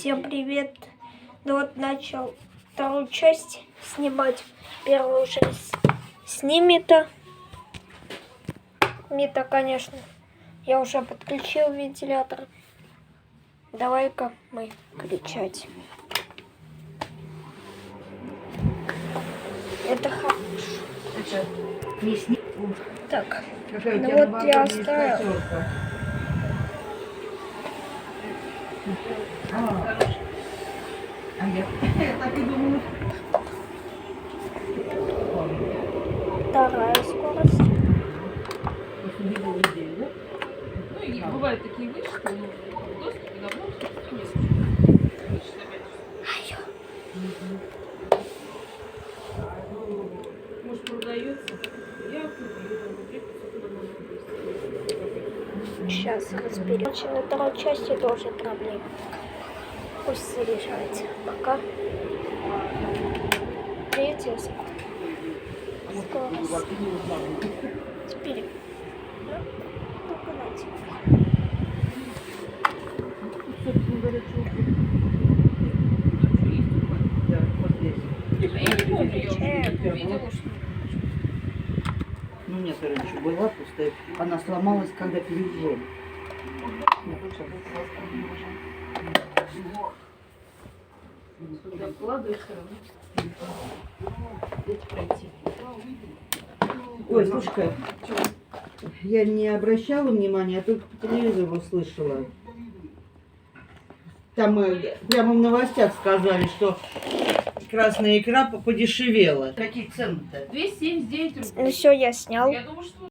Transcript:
Всем привет! Ну вот начал вторую часть снимать. Первую уже снимета. Мита, конечно. Я уже подключил вентилятор. Давай-ка мы кричать. Это хорошо. Это не сни... Так, Какая у ну тебя вот я оставил. скатерка. А я так и думала. Вторая скорость. Ну и бывают такие вышки, что в доступе давно может продается. Я купила, Сейчас разберемся. На второй части тоже проблема. Пусть заряжается. Пока. Третья скорость. Теперь. я не помню, я уже видела, что... Ну, у меня раньше была пустая. Она сломалась, когда переезжали. Когда вкладываешь, все равно. Ой, слушай, я не обращала внимания, а только по телевизору услышала. Там прямо в новостях сказали, что красная икра подешевела. Какие цены-то? 279 рублей. Ну все, я снял. Я думаю, что